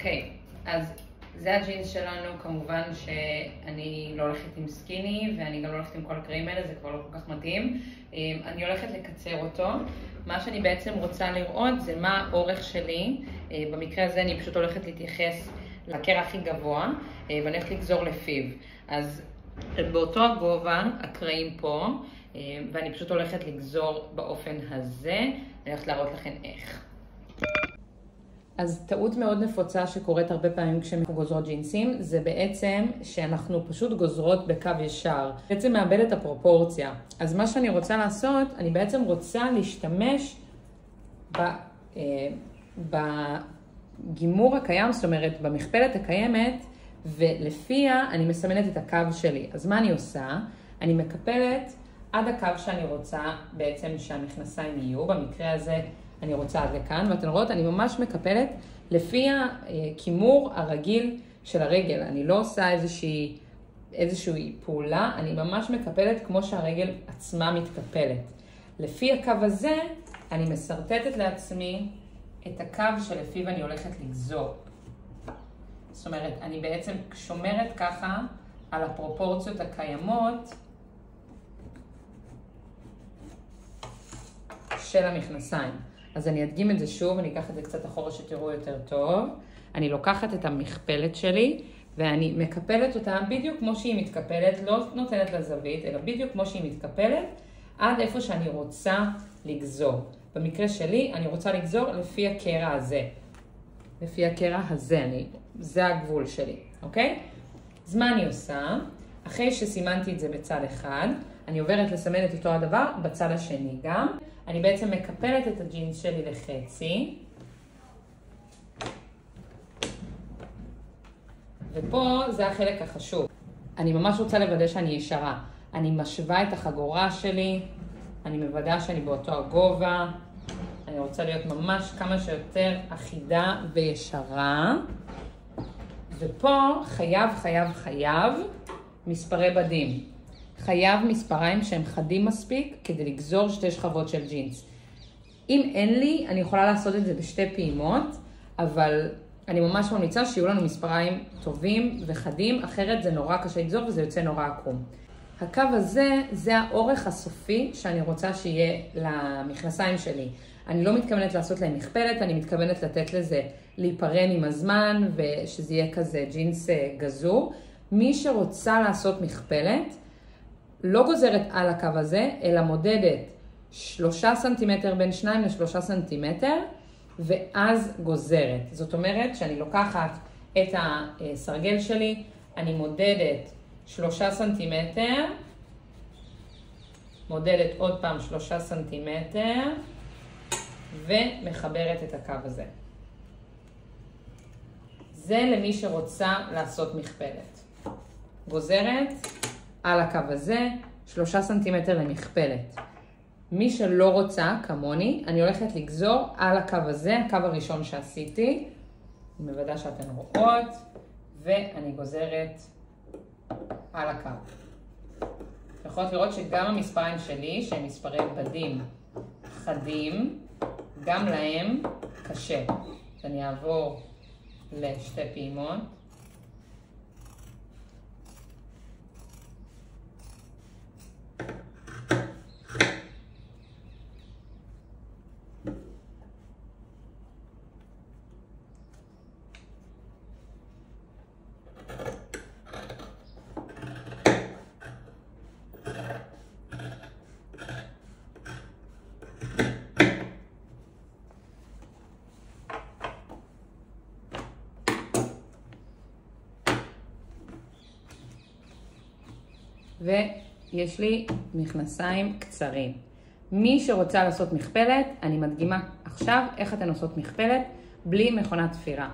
אוקיי, אז זה הג'ינס שלנו. כמובן שאני לא הולכת עם סקיני ואני גם לא הולכת עם כל הקרעים האלה, זה כבר לא כל כך מתאים. אני הולכת לקצר אותו. מה שאני בעצם רוצה לראות זה מה האורך שלי. במקרה הזה אני פשוט הולכת להתייחס לקרע הכי גבוה ואני הולכת לגזור לפיו. אז באותו הגובה הקרעים פה, ואני פשוט הולכת לגזור באופן הזה. אני הולכת להראות לכם איך. אז טעות מאוד נפוצה שקורית הרבה פעמים כשאנחנו גוזרות ג'ינסים, זה בעצם שאנחנו פשוט גוזרות בקו ישר. בעצם מאבד את הפרופורציה. אז מה שאני רוצה לעשות, אני בעצם רוצה להשתמש בגימור הקיים, זאת אומרת במכפלת הקיימת, ולפיה אני מסמנת את הקו שלי. אז מה אני עושה? אני מקפלת עד הקו שאני רוצה בעצם שהמכנסיים יהיו. במקרה הזה אני רוצה עד לכאן, ואתן רואות, אני ממש מקפלת לפי הכימור הרגיל של הרגל. אני לא עושה איזושהי פעולה, אני ממש מקפלת כמו שהרגל עצמה מתקפלת. לפי הקו הזה, אני מסרטטת לעצמי את הקו שלפיו אני הולכת לגזור. זאת אומרת, אני בעצם שומרת ככה על הפרופורציות הקיימות של המכנסיים. אז אני אדגים את זה שוב, אני אקח את זה קצת אחורה שתראו יותר טוב. אני לוקחת את המכפלת שלי ואני מקפלת אותה בדיוק כמו שהיא מתקפלת, לא נותנת לה זווית, אלא בדיוק כמו שהיא מתקפלת, עד איפה שאני רוצה לגזור. במקרה שלי אני רוצה לגזור לפי הקרע הזה. לפי הקרע הזה, זה הגבול שלי, אוקיי? אז מה אני עושה? אחרי שסימנתי את זה בצד אחד, אני עוברת לסמן את אותו הדבר בצד השני גם. אני בעצם מקפלת את הג'ינס שלי לחצי. ופה זה החלק החשוב. אני ממש רוצה לוודא שאני ישרה. אני משווה את החגורה שלי, אני מוודא שאני באותו הגובה. אני רוצה להיות ממש כמה שיותר אחידה וישרה. ופה חייב מספרי בדים. חייב מספריים שהם חדים מספיק כדי לגזור שתי שכבות של ג'ינס. אם אין לי, אני יכולה לעשות את זה בשתי פעימות, אבל אני ממש ממליצה שיהיו לנו מספריים טובים וחדים, אחרת זה נורא קשה לגזור וזה יוצא נורא עקום. הקו הזה, זה האורך הסופי שאני רוצה שיהיה למכנסיים שלי. אני לא מתכוונת לעשות להם מכפלת, אני מתכוונת לתת לזה להיפרם עם הזמן ושזה יהיה כזה ג'ינס גזור. מי שרוצה לעשות מכפלת, לא גוזרת על הקו הזה, אלא מודדת 3 סנטימטר בין 2 ל3 סנטימטר, ואז גוזרת. זאת אומרת שאני לוקחת את הסרגל שלי, אני מודדת 3 סנטימטר, מודדת עוד פעם 3 סנטימטר, ומחברת את הקו הזה. זה למי שרוצה לעשות מכפלת. גוזרת על הקו הזה, 3 סנטימטר למכפלת. מי שלא רוצה, כמוני, אני הולכת לגזור על הקו הזה, הקו הראשון שעשיתי. אני מוודא שאתן רואות, ואני גוזרת על הקו. יכולות לראות שגם המספריים שלי, שהם מספרי בדים חדים, גם להם קשה. אז אני אעבור לשתי פעימות. ויש לי מכנסיים קצרים. מי שרוצה לעשות מכפלת, אני מדגימה עכשיו איך אתן עושות מכפלת בלי מכונת תפירה.